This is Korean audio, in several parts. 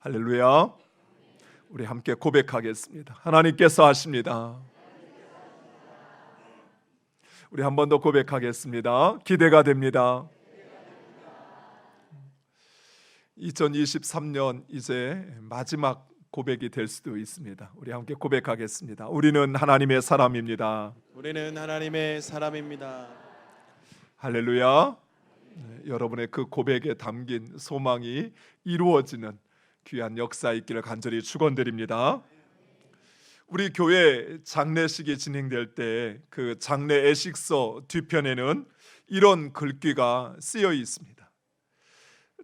할렐루야. 우리 함께 고백하겠습니다. 하나님께서 하십니다. 우리 한 번 더 고백하겠습니다. 기대가 됩니다. 2023년 이제 마지막 고백이 될 수도 있습니다. 우리 함께 고백하겠습니다. 우리는 하나님의 사람입니다. 우리는 하나님의 사람입니다. 할렐루야. 여러분의 그 고백에 담긴 소망이 이루어지는 귀한 역사 있기를 간절히 축원드립니다. 우리 교회 장례식이 진행될 때 그 장례 애식서 뒤편에는 이런 글귀가 쓰여 있습니다.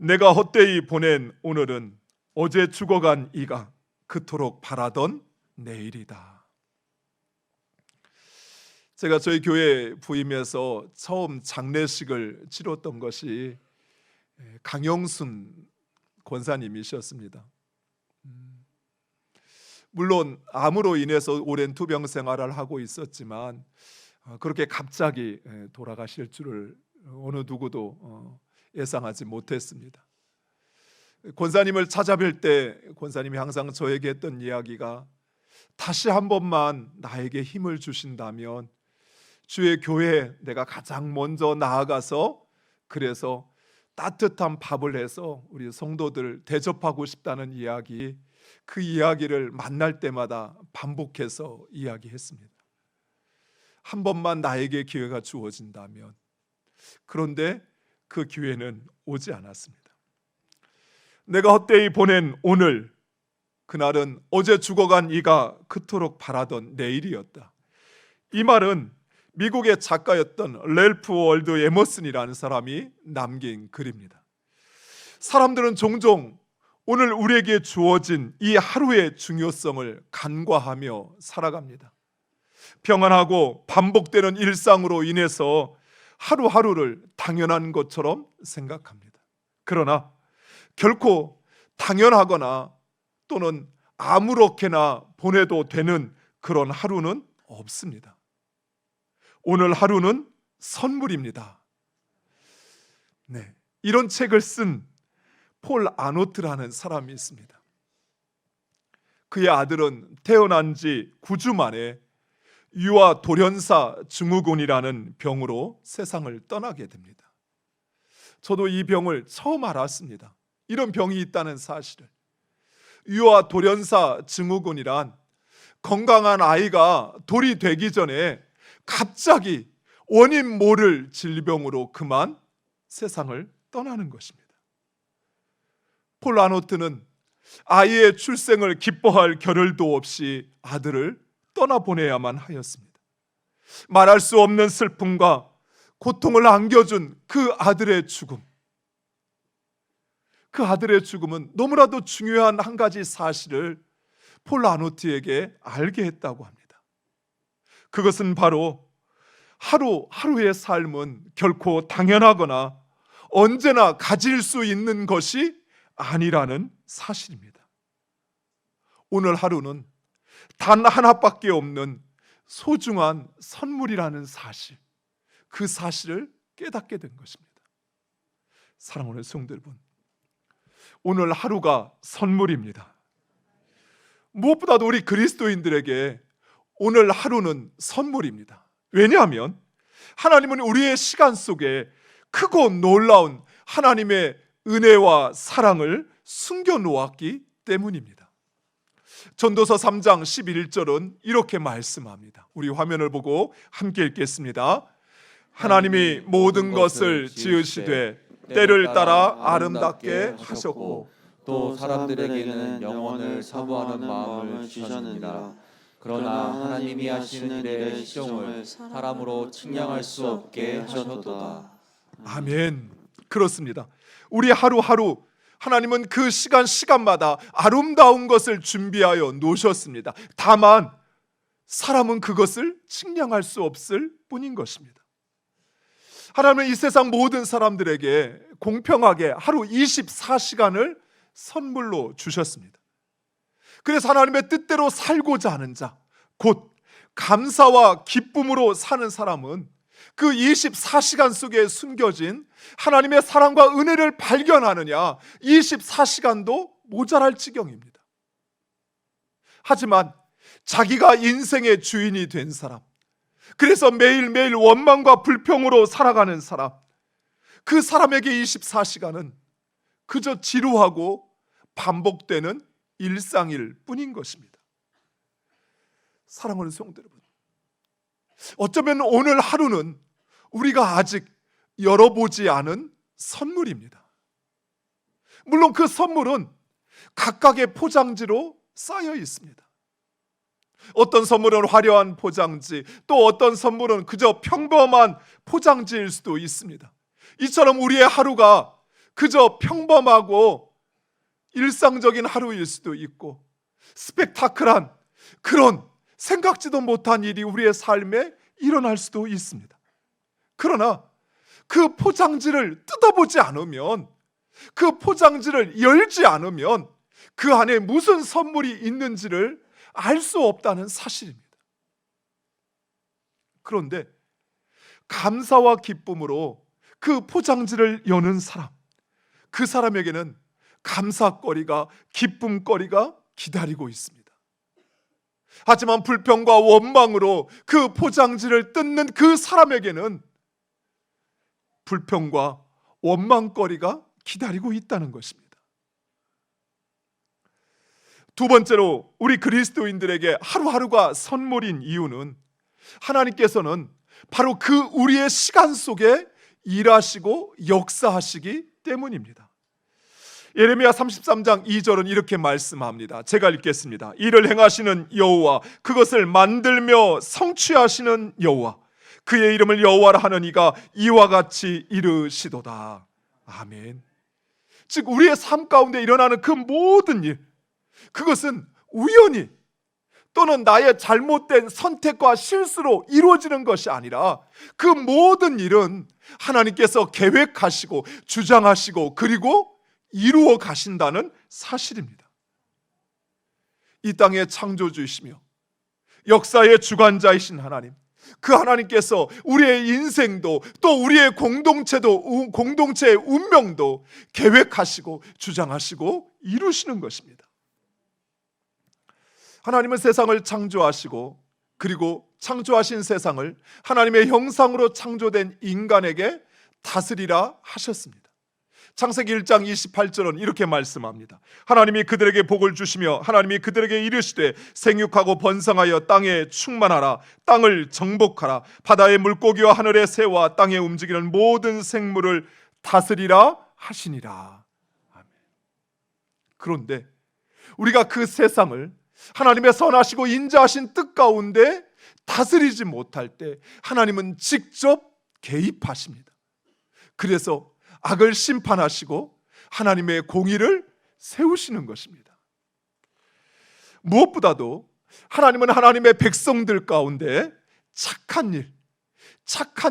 내가 헛되이 보낸 오늘은 어제 죽어간 이가 그토록 바라던 내일이다. 제가 저희 교회 부임해서 처음 장례식을 치렀던 것이 강영순 권사님이셨습니다. 물론 암으로 인해서 오랜 투병 생활을 하고 있었지만 그렇게 갑자기 돌아가실 줄을 어느 누구도 예상하지 못했습니다. 권사님을 찾아뵐 때 권사님이 항상 저에게 했던 이야기가 다시 한 번만 나에게 힘을 주신다면 주의 교회에 내가 가장 먼저 나아가서 그래서 따뜻한 밥을 해서 우리 성도들 대접하고 싶다는 이야기, 그 이야기를 만날 때마다 반복해서 이야기했습니다. 한 번만 나에게 기회가 주어진다면. 그런데 그 기회는 오지 않았습니다. 내가 헛되이 보낸 오늘, 그날은 어제 죽어간 이가 그토록 바라던 내일이었다. 이 말은 미국의 작가였던 랠프 월드 에머슨이라는 사람이 남긴 글입니다. 사람들은 종종 오늘 우리에게 주어진 이 하루의 중요성을 간과하며 살아갑니다. 평안하고 반복되는 일상으로 인해서 하루하루를 당연한 것처럼 생각합니다. 그러나 결코 당연하거나 또는 아무렇게나 보내도 되는 그런 하루는 없습니다. 오늘 하루는 선물입니다. 네, 이런 책을 쓴 폴 아노트라는 사람이 있습니다. 그의 아들은 태어난 지 9주 만에 유아 돌연사 증후군이라는 병으로 세상을 떠나게 됩니다. 저도 이 병을 처음 알았습니다. 이런 병이 있다는 사실을. 유아 돌연사 증후군이란 건강한 아이가 돌이 되기 전에 갑자기 원인 모를 질병으로 그만 세상을 떠나는 것입니다. 폴 아노트는 아이의 출생을 기뻐할 겨를도 없이 아들을 떠나보내야만 하였습니다. 말할 수 없는 슬픔과 고통을 안겨준 그 아들의 죽음. 그 아들의 죽음은 너무나도 중요한 한 가지 사실을 폴 아노트에게 알게 했다고 합니다. 그것은 바로 하루하루의 삶은 결코 당연하거나 언제나 가질 수 있는 것이 아니라는 사실입니다. 오늘 하루는 단 하나밖에 없는 소중한 선물이라는 사실, 그 사실을 깨닫게 된 것입니다. 사랑하는 성도 여러분, 오늘 하루가 선물입니다. 무엇보다도 우리 그리스도인들에게 오늘 하루는 선물입니다. 왜냐하면 하나님은 우리의 시간 속에 크고 놀라운 하나님의 은혜와 사랑을 숨겨놓았기 때문입니다. 전도서 3장 11절은 이렇게 말씀합니다. 우리 화면을 보고 함께 읽겠습니다. 하나님이 모든 것을 지으시되 때를 따라 아름답게 하셨고 또 사람들에게는 영원을 사모하는 마음을 주셨느니라. 그러나 하나님이 하시는 일의 시종을 사람으로 측량할 수 없게 하셨도다. 아멘. 그렇습니다. 우리 하루하루 하나님은 그 시간마다 아름다운 것을 준비하여 놓으셨습니다. 다만 사람은 그것을 측량할 수 없을 뿐인 것입니다. 하나님은 이 세상 모든 사람들에게 공평하게 하루 24시간을 선물로 주셨습니다. 그래서 하나님의 뜻대로 살고자 하는 자, 곧 감사와 기쁨으로 사는 사람은 그 24시간 속에 숨겨진 하나님의 사랑과 은혜를 발견하느냐, 24시간도 모자랄 지경입니다. 하지만 자기가 인생의 주인이 된 사람, 그래서 매일매일 원망과 불평으로 살아가는 사람, 그 사람에게 24시간은 그저 지루하고 반복되는 일상일 뿐인 것입니다. 사랑하는 성도 여러분, 어쩌면 오늘 하루는 우리가 아직 열어보지 않은 선물입니다. 물론 그 선물은 각각의 포장지로 쌓여 있습니다. 어떤 선물은 화려한 포장지, 또 어떤 선물은 그저 평범한 포장지일 수도 있습니다. 이처럼 우리의 하루가 그저 평범하고 일상적인 하루일 수도 있고, 스펙타클한 그런 생각지도 못한 일이 우리의 삶에 일어날 수도 있습니다. 그러나 그 포장지를 뜯어보지 않으면, 그 포장지를 열지 않으면 그 안에 무슨 선물이 있는지를 알 수 없다는 사실입니다. 그런데 감사와 기쁨으로 그 포장지를 여는 사람, 그 사람에게는 감사거리가, 기쁨거리가 기다리고 있습니다. 하지만 불평과 원망으로 그 포장지를 뜯는 그 사람에게는 불평과 원망거리가 기다리고 있다는 것입니다. 두 번째로, 우리 그리스도인들에게 하루하루가 선물인 이유는 하나님께서는 바로 그 우리의 시간 속에 일하시고 역사하시기 때문입니다. 예레미야 33장 2절은 이렇게 말씀합니다. 제가 읽겠습니다. 이를 행하시는 여호와, 그것을 만들며 성취하시는 여호와, 그의 이름을 여호와라 하는 이가 이와 같이 이르시도다. 아멘. 즉 우리의 삶 가운데 일어나는 그 모든 일, 그것은 우연히 또는 나의 잘못된 선택과 실수로 이루어지는 것이 아니라 그 모든 일은 하나님께서 계획하시고 주장하시고 그리고 이루어 가신다는 사실입니다. 이 땅의 창조주이시며 역사의 주관자이신 하나님, 그 하나님께서 우리의 인생도 또 우리의 공동체의 운명도 계획하시고 주장하시고 이루시는 것입니다. 하나님은 세상을 창조하시고 그리고 창조하신 세상을 하나님의 형상으로 창조된 인간에게 다스리라 하셨습니다. 창세기 1장 28절은 이렇게 말씀합니다. 하나님이 그들에게 복을 주시며 하나님이 그들에게 이르시되 생육하고 번성하여 땅에 충만하라, 땅을 정복하라, 바다의 물고기와 하늘의 새와 땅에 움직이는 모든 생물을 다스리라 하시니라. 아멘. 그런데 우리가 그 세상을 하나님의 선하시고 인자하신 뜻 가운데 다스리지 못할 때 하나님은 직접 개입하십니다. 그래서 악을 심판하시고 하나님의 공의를 세우시는 것입니다. 무엇보다도 하나님은 하나님의 백성들 가운데 착한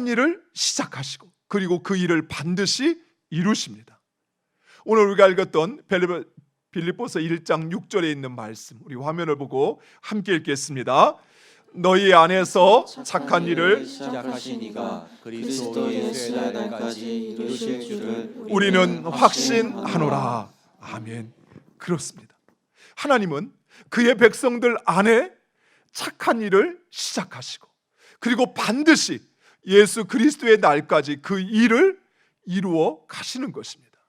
일을 시작하시고 그리고 그 일을 반드시 이루십니다. 오늘 우리가 읽었던 빌립보서 1장 6절에 있는 말씀, 우리 화면을 보고 함께 읽겠습니다. 너희 안에서 착한 일을 시작하신 이가 그리스도 예수의 날까지 이루실 줄을 우리는 확신하노라. 아멘. 그렇습니다. 하나님은 그의 백성들 안에 착한 일을 시작하시고 그리고 반드시 예수 그리스도의 날까지 그 일을 이루어 가시는 것입니다.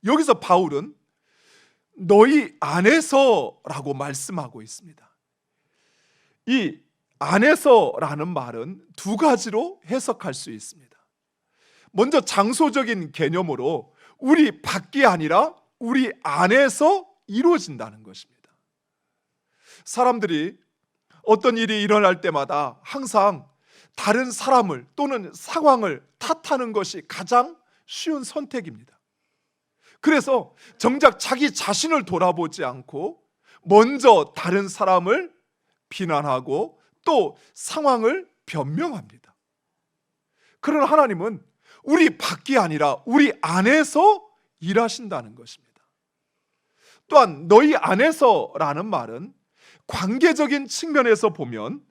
여기서 바울은 너희 안에서라고 말씀하고 있습니다. 이 안에서라는 말은 두 가지로 해석할 수 있습니다. 먼저 장소적인 개념으로 우리 밖이 아니라 우리 안에서 이루어진다는 것입니다. 사람들이 어떤 일이 일어날 때마다 항상 다른 사람을 또는 상황을 탓하는 것이 가장 쉬운 선택입니다. 그래서 정작 자기 자신을 돌아보지 않고 먼저 다른 사람을 비난하고 또 상황을 변명합니다. 그러나 하나님은 우리 밖이 아니라 우리 안에서 일하신다는 것입니다. 또한 너희 안에서라는 말은 관계적인 측면에서 보면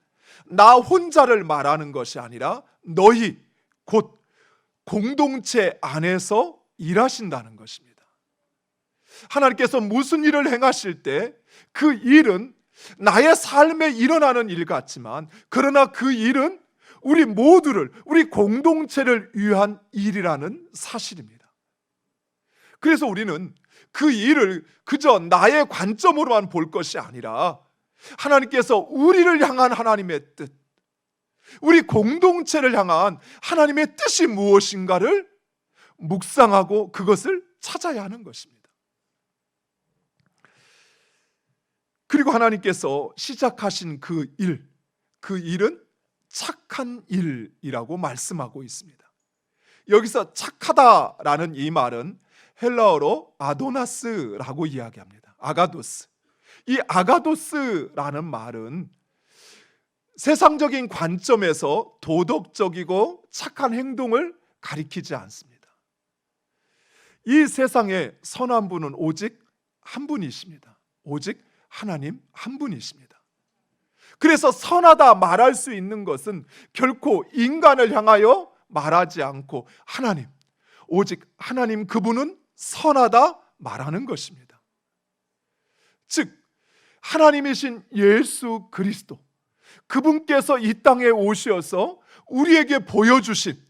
나 혼자를 말하는 것이 아니라 너희 곧 공동체 안에서 일하신다는 것입니다. 하나님께서 무슨 일을 행하실 때 그 일은 나의 삶에 일어나는 일 같지만, 그러나 그 일은 우리 모두를, 우리 공동체를 위한 일이라는 사실입니다. 그래서 우리는 그 일을 그저 나의 관점으로만 볼 것이 아니라 하나님께서 우리를 향한 하나님의 뜻, 우리 공동체를 향한 하나님의 뜻이 무엇인가를 묵상하고 그것을 찾아야 하는 것입니다. 그리고 하나님께서 시작하신 그 일은 착한 일이라고 말씀하고 있습니다. 여기서 착하다라는 이 말은 헬라어로 아도나스라고 이야기합니다. 아가도스. 이 아가도스라는 말은 세상적인 관점에서 도덕적이고 착한 행동을 가리키지 않습니다. 이 세상에 선한 분은 오직 한 분이십니다. 오직 하나님 한 분이십니다. 그래서 선하다 말할 수 있는 것은 결코 인간을 향하여 말하지 않고 하나님, 오직 하나님 그분은 선하다 말하는 것입니다. 즉 하나님이신 예수 그리스도, 그분께서 이 땅에 오셔서 우리에게 보여주신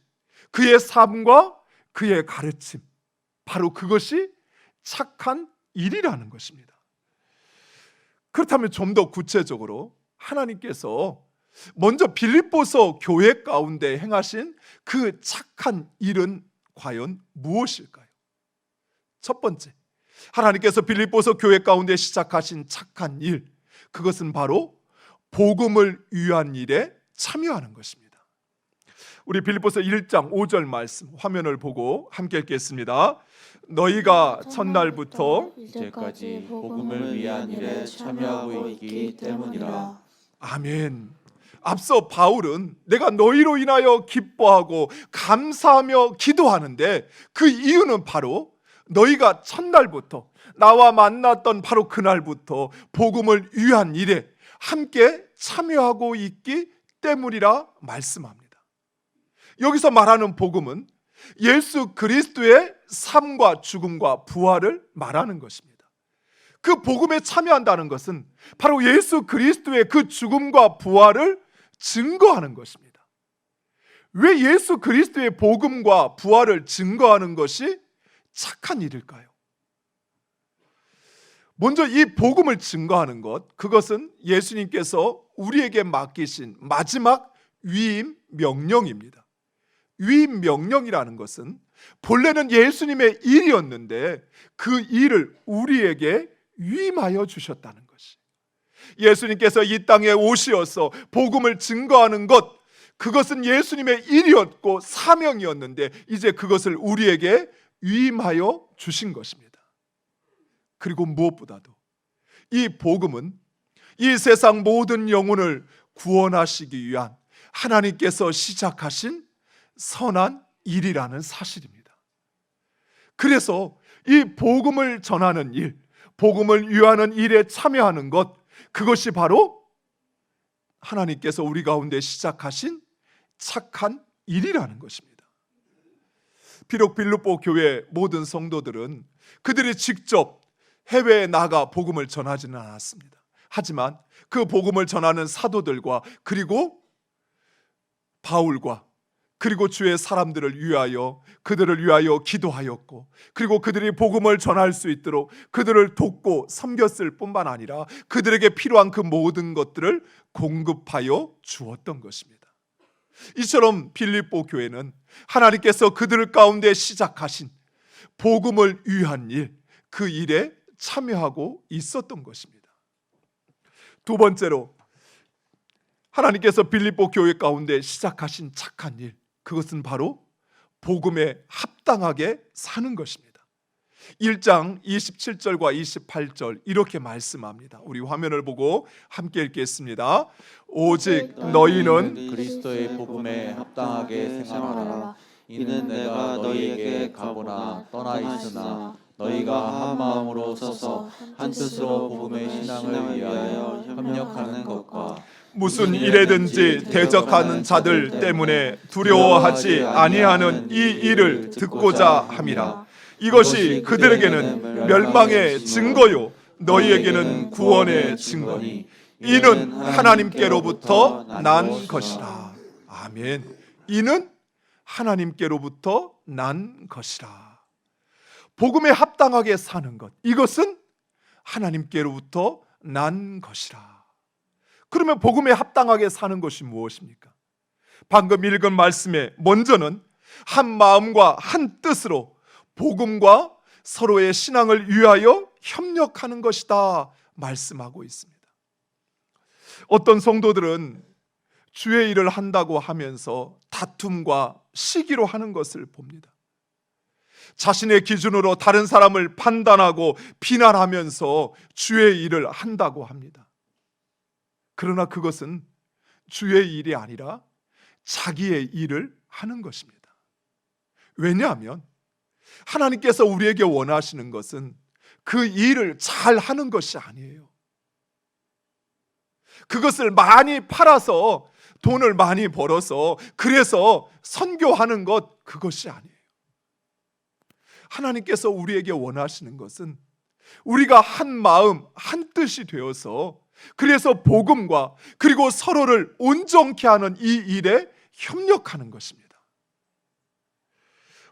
그의 삶과 그의 가르침, 바로 그것이 착한 일이라는 것입니다. 그렇다면 좀 더 구체적으로 하나님께서 먼저 빌립보서 교회 가운데 행하신 그 착한 일은 과연 무엇일까요? 첫 번째, 하나님께서 빌립보서 교회 가운데 시작하신 착한 일, 그것은 바로 복음을 위한 일에 참여하는 것입니다. 우리 빌립보서 1장 5절 말씀 화면을 보고 함께 읽겠습니다. 너희가 첫날부터 이제까지 복음을 위한 일에 참여하고 있기 때문이라. 아멘. 앞서 바울은 내가 너희로 인하여 기뻐하고 감사하며 기도하는데 그 이유는 바로 너희가 첫날부터 나와 만났던 바로 그날부터 복음을 위한 일에 함께 참여하고 있기 때문이라 말씀합니다. 여기서 말하는 복음은 예수 그리스도의 삶과 죽음과 부활을 말하는 것입니다. 그 복음에 참여한다는 것은 바로 예수 그리스도의 그 죽음과 부활을 증거하는 것입니다. 왜 예수 그리스도의 복음과 부활을 증거하는 것이 착한 일일까요? 먼저 이 복음을 증거하는 것, 그것은 예수님께서 우리에게 맡기신 마지막 위임 명령입니다. 위임 명령이라는 것은 본래는 예수님의 일이었는데 그 일을 우리에게 위임하여 주셨다는 것이, 예수님께서 이 땅에 오시어서 복음을 증거하는 것, 그것은 예수님의 일이었고 사명이었는데 이제 그것을 우리에게 위임하여 주신 것입니다. 그리고 무엇보다도 이 복음은 이 세상 모든 영혼을 구원하시기 위한 하나님께서 시작하신 선한 일이라는 사실입니다. 그래서 이 복음을 전하는 일, 복음을 위하는 일에 참여하는 것, 그것이 바로 하나님께서 우리 가운데 시작하신 착한 일이라는 것입니다. 비록 빌립보 교회 모든 성도들은 그들이 직접 해외에 나가 복음을 전하지는 않았습니다. 하지만 그 복음을 전하는 사도들과 그리고 바울과 그리고 주의 사람들을 위하여, 그들을 위하여 기도하였고, 그리고 그들이 복음을 전할 수 있도록 그들을 돕고 섬겼을 뿐만 아니라 그들에게 필요한 그 모든 것들을 공급하여 주었던 것입니다. 이처럼 빌립보 교회는 하나님께서 그들 가운데 시작하신 복음을 위한 일, 그 일에 참여하고 있었던 것입니다. 두 번째로 하나님께서 빌립보 교회 가운데 시작하신 착한 일, 그것은 바로 복음에 합당하게 사는 것입니다. 1장 27절과 28절 이렇게 말씀합니다. 우리 화면을 보고 함께 읽겠습니다. 오직 너희는 그리스도의 복음에 합당하게 생활하라. 이는 내가 너희에게 가보나 떠나 있으나 너희가 한 마음으로 서서 한 뜻으로 복음의 신앙을 위하여 협력하는 것과 무슨 일에든지 대적하는 자들 때문에 두려워하지 아니하는 이 일을 듣고자 함이라. 이것이 그들에게는 멸망의 증거요 너희에게는 구원의 증거니 이는 하나님께로부터 난 것이라. 아멘. 이는 하나님께로부터 난 것이라. 복음에 합당하게 사는 것, 이것은 하나님께로부터 난 것이라. 그러면 복음에 합당하게 사는 것이 무엇입니까? 방금 읽은 말씀에 먼저는 한 마음과 한 뜻으로 복음과 서로의 신앙을 위하여 협력하는 것이다 말씀하고 있습니다. 어떤 성도들은 주의 일을 한다고 하면서 다툼과 시기로 하는 것을 봅니다. 자신의 기준으로 다른 사람을 판단하고 비난하면서 주의 일을 한다고 합니다. 그러나 그것은 주의 일이 아니라 자기의 일을 하는 것입니다. 왜냐하면 하나님께서 우리에게 원하시는 것은 그 일을 잘 하는 것이 아니에요. 그것을 많이 팔아서 돈을 많이 벌어서 그래서 선교하는 것, 그것이 아니에요. 하나님께서 우리에게 원하시는 것은 우리가 한 마음 한 뜻이 되어서 그래서 복음과 그리고 서로를 온전케 하는 이 일에 협력하는 것입니다.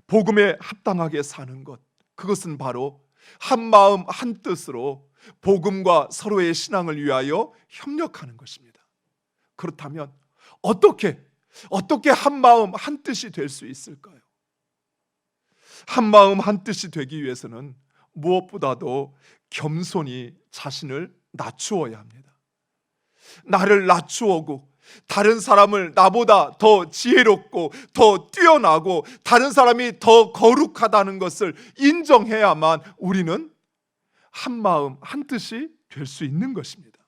복음에 합당하게 사는 것, 그것은 바로 한 마음 한 뜻으로 복음과 서로의 신앙을 위하여 협력하는 것입니다. 그렇다면 어떻게 한 마음 한 뜻이 될 수 있을까요? 한 마음 한 뜻이 되기 위해서는 무엇보다도 겸손히 자신을 낮추어야 합니다. 나를 낮추어고 다른 사람을 나보다 더 지혜롭고 더 뛰어나고 다른 사람이 더 거룩하다는 것을 인정해야만 우리는 한 마음 한 뜻이 될 수 있는 것입니다.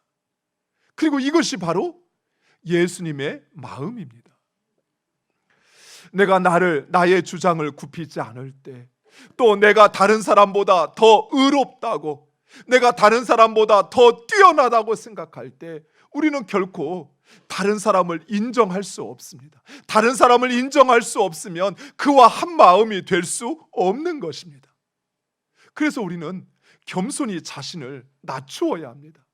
그리고 이것이 바로 예수님의 마음입니다. 내가 나의 주장을 굽히지 않을 때, 또 내가 다른 사람보다 더 의롭다고, 내가 다른 사람보다 더 뛰어나다고 생각할 때 우리는 결코 다른 사람을 인정할 수 없습니다. 다른 사람을 인정할 수 없으면 그와 한 마음이 될 수 없는 것입니다. 그래서 우리는 겸손히 자신을 낮추어야 합니다.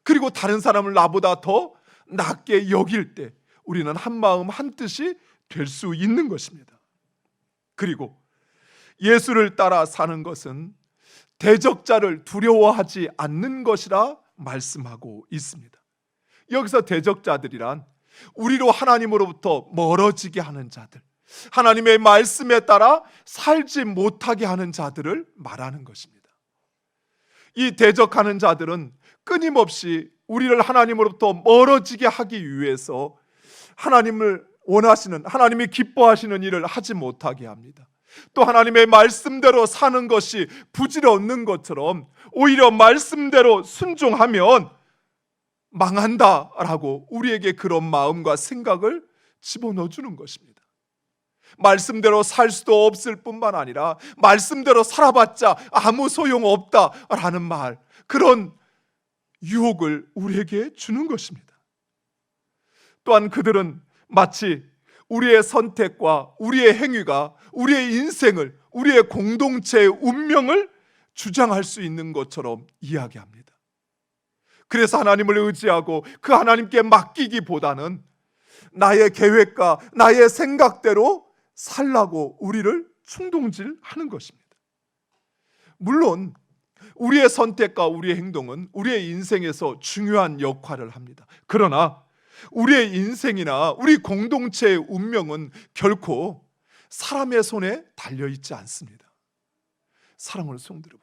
그리고 다른 사람을 나보다 더 낮게 여길 때 우리는 한 마음 한 뜻이 될 수 있는 것입니다. 그리고 예수를 따라 사는 것은 대적자를 두려워하지 않는 것이라 말씀하고 있습니다. 여기서 대적자들이란 우리로 하나님으로부터 멀어지게 하는 자들, 하나님의 말씀에 따라 살지 못하게 하는 자들을 말하는 것입니다. 이 대적하는 자들은 끊임없이 우리를 하나님으로부터 멀어지게 하기 위해서 하나님을 원하시는, 하나님이 기뻐하시는 일을 하지 못하게 합니다. 또 하나님의 말씀대로 사는 것이 부질없는 것처럼 오히려 말씀대로 순종하면 망한다라고 우리에게 그런 마음과 생각을 집어넣어 주는 것입니다. 말씀대로 살 수도 없을 뿐만 아니라 말씀대로 살아봤자 아무 소용없다라는 말, 그런 유혹을 우리에게 주는 것입니다. 또한 그들은 마치 우리의 선택과 우리의 행위가 우리의 인생을, 우리의 공동체의 운명을 주장할 수 있는 것처럼 이야기합니다. 그래서 하나님을 의지하고 그 하나님께 맡기기보다는 나의 계획과 나의 생각대로 살라고 우리를 충동질하는 것입니다. 물론 우리의 선택과 우리의 행동은 우리의 인생에서 중요한 역할을 합니다. 그러나 우리의 인생이나 우리 공동체의 운명은 결코 사람의 손에 달려있지 않습니다. 사랑하는 성도 여러분,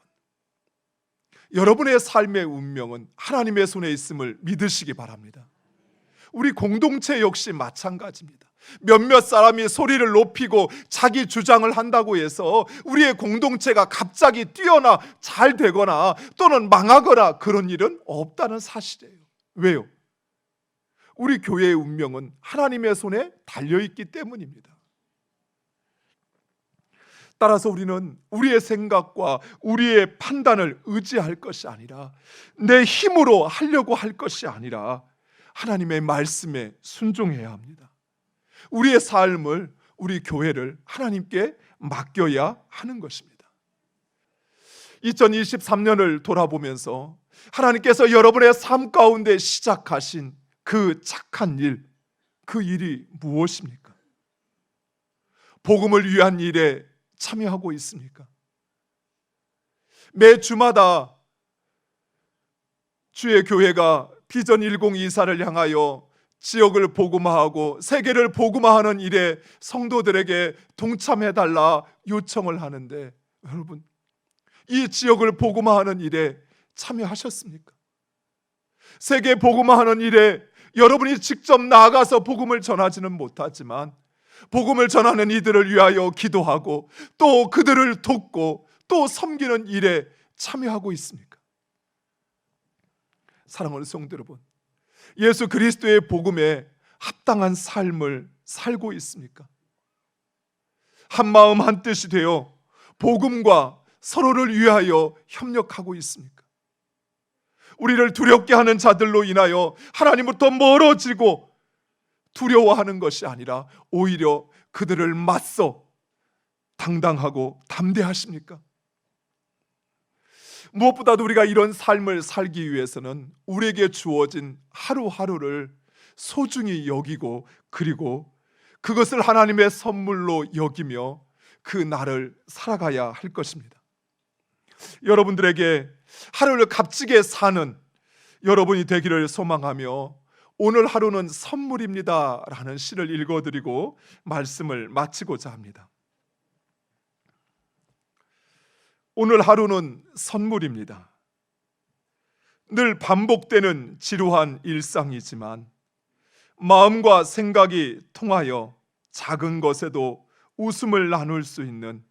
여러분의 삶의 운명은 하나님의 손에 있음을 믿으시기 바랍니다. 우리 공동체 역시 마찬가지입니다. 몇몇 사람이 소리를 높이고 자기 주장을 한다고 해서 우리의 공동체가 갑자기 뛰어나 잘 되거나 또는 망하거나 그런 일은 없다는 사실이에요. 왜요? 우리 교회의 운명은 하나님의 손에 달려있기 때문입니다. 따라서 우리는 우리의 생각과 우리의 판단을 의지할 것이 아니라 내 힘으로 하려고 할 것이 아니라 하나님의 말씀에 순종해야 합니다. 우리의 삶을, 우리 교회를 하나님께 맡겨야 하는 것입니다. 2023년을 돌아보면서 하나님께서 여러분의 삶 가운데 시작하신 그 착한 일, 그 일이 무엇입니까? 복음을 위한 일에 참여하고 있습니까? 매 주마다 주의 교회가 비전 1024를 향하여 지역을 복음화하고 세계를 복음화하는 일에 성도들에게 동참해달라 요청을 하는데, 여러분, 이 지역을 복음화하는 일에 참여하셨습니까? 세계 복음화하는 일에 여러분이 직접 나아가서 복음을 전하지는 못하지만 복음을 전하는 이들을 위하여 기도하고 또 그들을 돕고 또 섬기는 일에 참여하고 있습니까? 사랑하는 성도 여러분, 예수 그리스도의 복음에 합당한 삶을 살고 있습니까? 한 마음 한 뜻이 되어 복음과 서로를 위하여 협력하고 있습니까? 우리를 두렵게 하는 자들로 인하여 하나님부터 멀어지고 두려워하는 것이 아니라 오히려 그들을 맞서 당당하고 담대하십니까? 무엇보다도 우리가 이런 삶을 살기 위해서는 우리에게 주어진 하루하루를 소중히 여기고 그리고 그것을 하나님의 선물로 여기며 그 날을 살아가야 할 것입니다. 여러분들에게 하루를 값지게 사는 여러분이 되기를 소망하며 오늘 하루는 선물입니다 라는 시를 읽어드리고 말씀을 마치고자 합니다. 오늘 하루는 선물입니다. 늘 반복되는 지루한 일상이지만 마음과 생각이 통하여 작은 것에도 웃음을 나눌 수 있는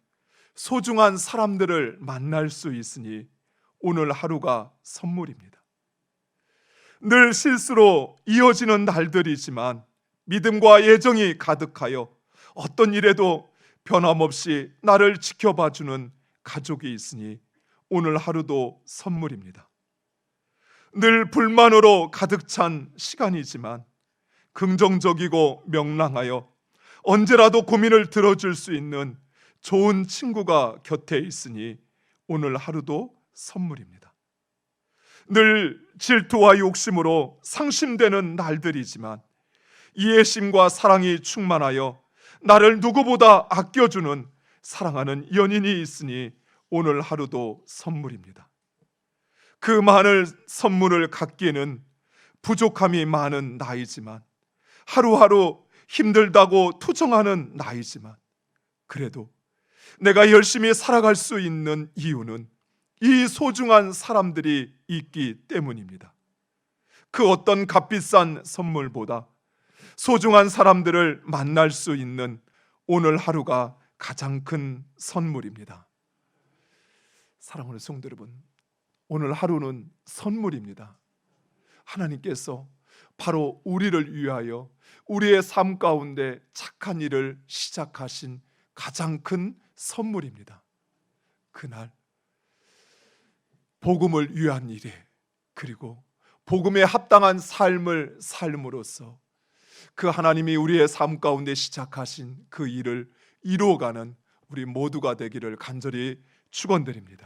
소중한 사람들을 만날 수 있으니 오늘 하루가 선물입니다. 늘 실수로 이어지는 날들이지만 믿음과 애정이 가득하여 어떤 일에도 변함없이 나를 지켜봐주는 가족이 있으니 오늘 하루도 선물입니다. 늘 불만으로 가득 찬 시간이지만 긍정적이고 명랑하여 언제라도 고민을 들어줄 수 있는 좋은 친구가 곁에 있으니 오늘 하루도 선물입니다. 늘 질투와 욕심으로 상심되는 날들이지만 이해심과 사랑이 충만하여 나를 누구보다 아껴주는 사랑하는 연인이 있으니 오늘 하루도 선물입니다. 그 많은 선물을 갖기에는 부족함이 많은 나이지만 하루하루 힘들다고 투정하는 나이지만 그래도 내가 열심히 살아갈 수 있는 이유는 이 소중한 사람들이 있기 때문입니다. 그 어떤 값비싼 선물보다 소중한 사람들을 만날 수 있는 오늘 하루가 가장 큰 선물입니다. 사랑하는 성도 여러분, 오늘 하루는 선물입니다. 하나님께서 바로 우리를 위하여 우리의 삶 가운데 착한 일을 시작하신 가장 큰 선물입니다. 그날 복음을 위한 일에 그리고 복음에 합당한 삶을 삶으로써 그 하나님이 우리의 삶 가운데 시작하신 그 일을 이루어가는 우리 모두가 되기를 간절히 축원드립니다.